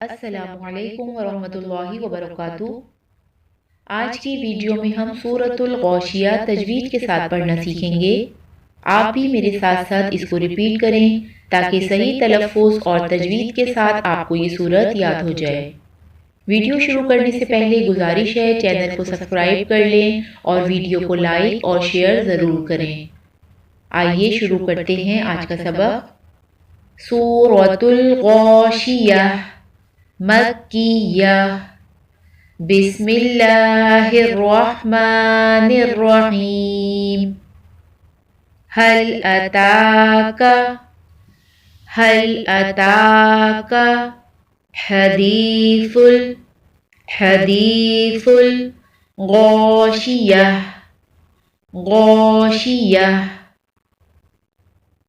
अस्सलामुअलैकुम वरहमतुल्लाहि वबरकातुहू। आज की वीडियो में हम सूरतुल गौशिया तजवीद के साथ पढ़ना सीखेंगे। आप भी मेरे साथ साथ इसको रिपीट करें ताकि सही तलफ़ुज़ और तजवीद के साथ आपको ये सूरत याद हो जाए। वीडियो शुरू करने से पहले गुजारिश है चैनल को सब्सक्राइब कर लें और वीडियो को लाइक और शेयर ज़रूर करें। आइए शुरू करते हैं आज का सबक। सूरतुल गौशिया मक्किया। बिस्मिल्लाहिर्रहमानिर्रहीम। हल अताका हल अताका हदीफुल हदीफुल गौशिया गौशिया।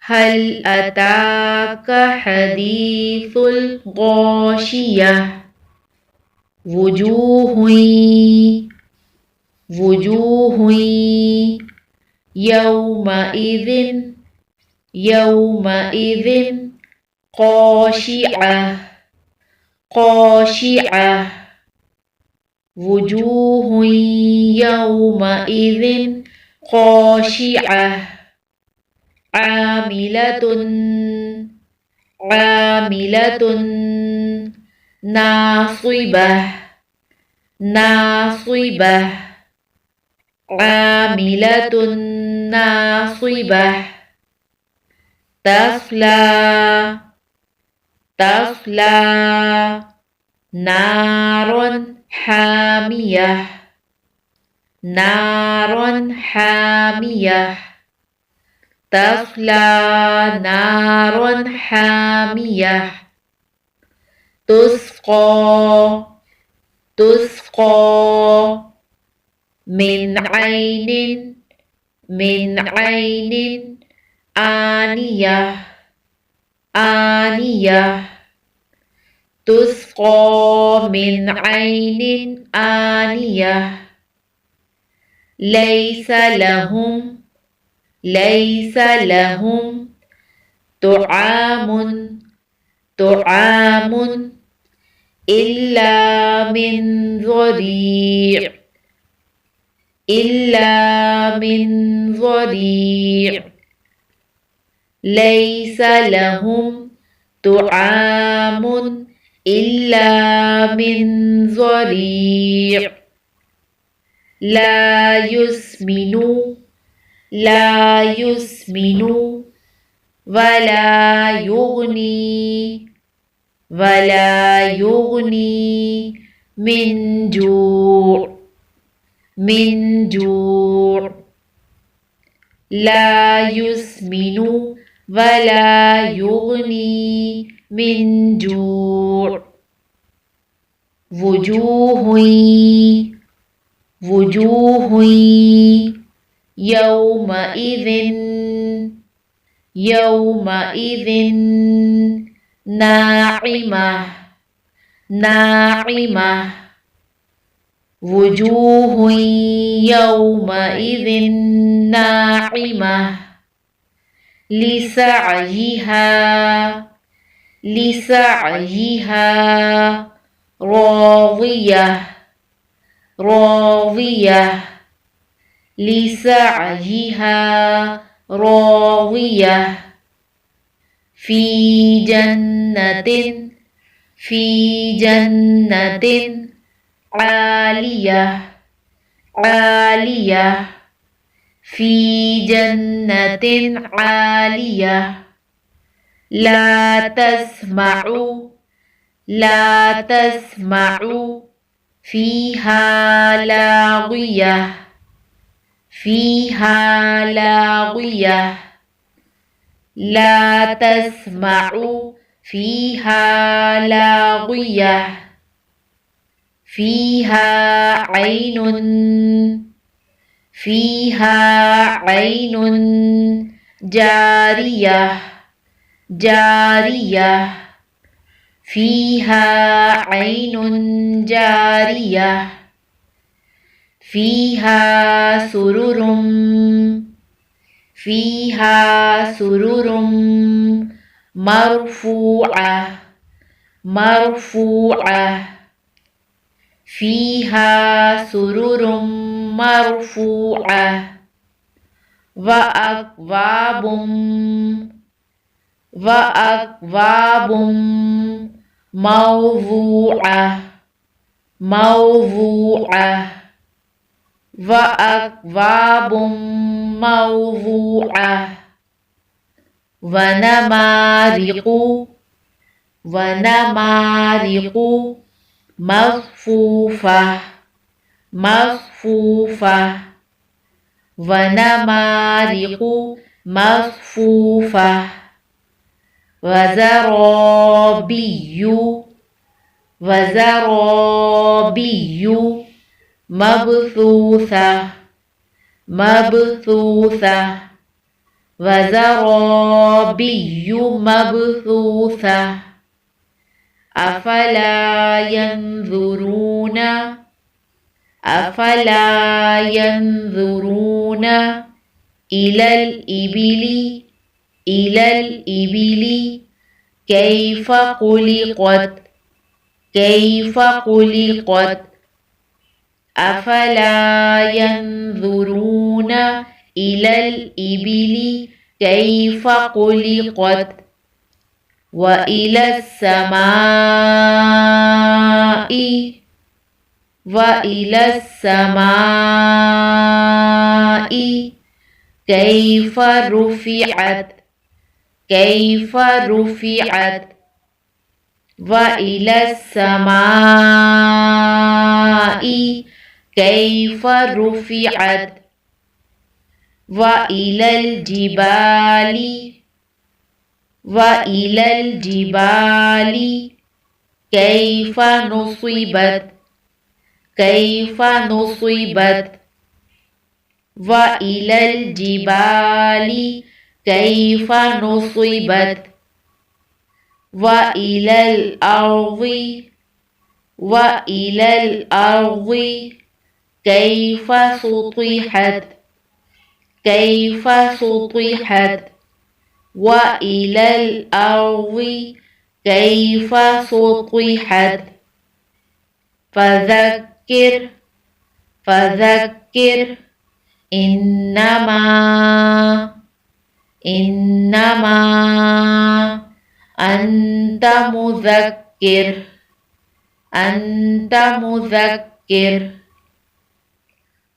हल अताका हदीफुल गौशिया। वुजूहुई वुजूहुई यौमइज़िन यौमइज़िन ख़ाशिअह ख़ाशिअह। वुजूहुई यौमइज़िन ख़ाशिअह। आमिलतुन आमिलतुन नासिबह नासिबह। आमिलतुन नासिबह। तस्ला तस्ला नारन हामियह नारन हामियह। तस्ला नारन हामियह। तुस्क़ा तुस्क़ा मिन ऐनिन आनियह आनियह। तुस्क़ा मिन ऐनिन आनियह। लैसा लहुम तुआमुन तुआमुन इल्ला मिन ज़री' इल्ला मिन ज़री'। लैसा लहुम तुआमुन इल्ला मिन ज़री'। ला युस्मिनु वला युगनी मिन जू'। ला युस्मिनु वला युगनी मिन जू'। वुजूहुई यौमइज़िन नाइमह। वुजूहुई यौमइज़िन नाइमह। लिसअयिहा राज़ियह। लिसअयिहा राज़ियह। फी जन्नतिन आलियह फी जन्नतिन आलियह। ला तस्मअु फीहा लाग़ियह ला तस्मअु फीहा लाग़ियह। फीहा ऐनुन जारियह। फीहा ऐनुन जारियह। फीहा सुरुरुम मरफूअह مرفوعة فيها سرر مرفوعة وأكواب وأكواب موضوعة موضوعة وأكواب موضوعة ونمارق ونمارق مصفوفة مصفوفة ونمارق مصفوفة وزرابي وزرابي مبثوثة مبثوثة وزرابي مبثوثة أفلا ينظرون أفلا ينظرون إلى الإبل إلى الإبل كيف خلقت كيف خلقت أفلا ينظرون إلى الإبل كيف خلقت وإلى السماء وإلى السماء كيف رفعت كيف رفعت وإلى السماء كيف رفعت وإلى الجبال وإلى الجبال كيف نصبت كيف نصبت وإلى الجبال كيف نصبت وإلى الأرض وإلى الأرض كيف سطحت كيف سطحت وإلى الأرض كيف سطحت فذكر فذكر إنما أنت مذكر أنت مذكر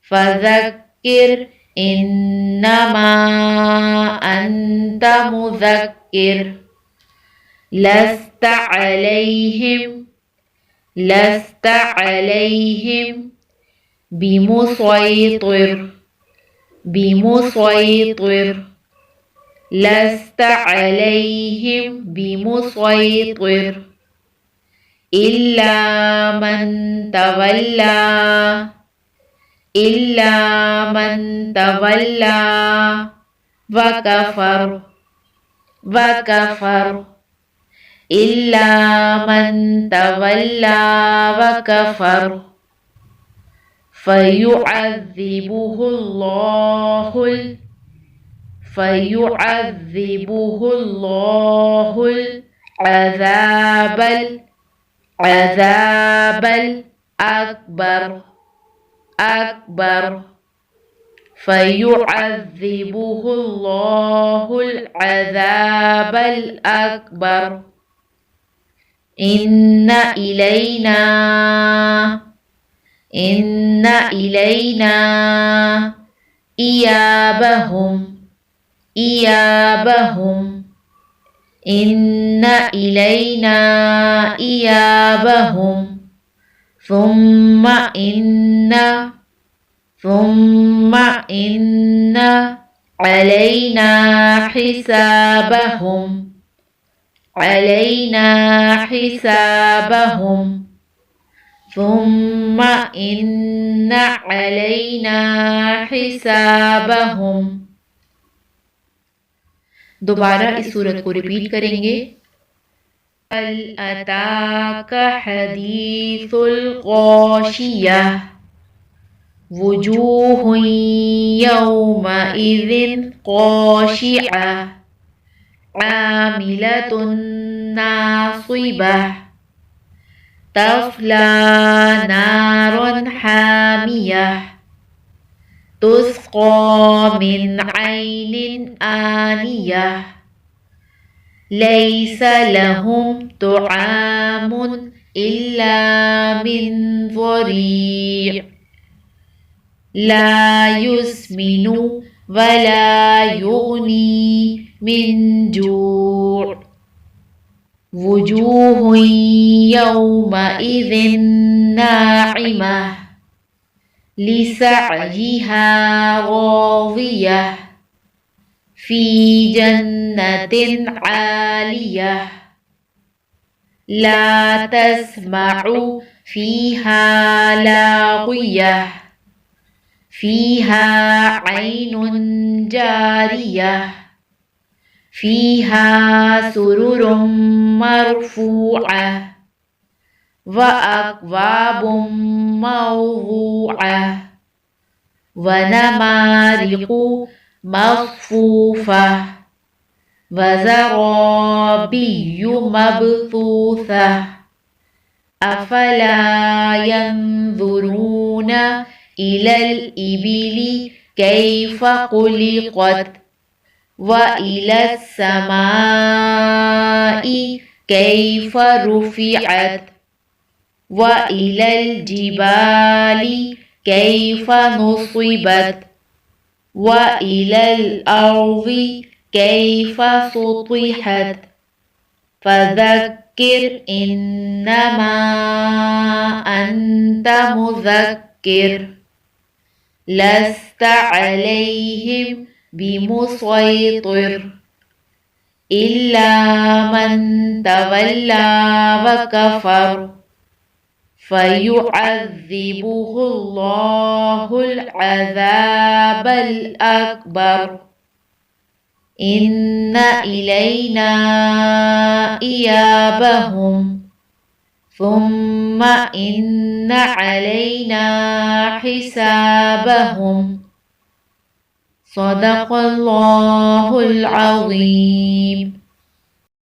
فذكر إنما أنت مذكر لست عليهم بمسيطر لست عليهم بمسيطر إلا من تولى وكفر إلا من تولى وكفر فيعذبه الله العذاب الأكبر فيعذبه الله العذاب الأكبر إن إلينا إيابهم إن إلينا إيابهم ثم إن علينا حسابهم ثم إن علينا حسابهم दोबारा इस सूरत को रिपीट करेंगे। हल अताक हदीसुल गाशिया वुजूहुन यौमइज़िन गाशिआ आमिलतुन नासिबह تصلى نارا حامية تسقى من عين آنية ليس لهم طعام إلا من ضريع لا يسمن ولا يغني من جوع وجوه يومئذ ناعمة لسعيها راضية في جنة عالية لا تسمع فيها لاغية فيها عين جارية فيها سرر مرفوعة وأكواب موضوعة ونمارق مصفوفة وزرابي مبثوثة أفلا ينظرون إلى الإبل كيف خلقت وإلى السماء كيف رفعت وإلى الجبال كيف نصبت وإلى الأرض كيف سطحت فذكر إنما أنت مذكر لست عليهم بمسيطر إلا من تولى وكفر فيعذبه الله العذاب الأكبر إن إلينا إيابهم ثم إن علينا حسابهم صدق الله العظيم.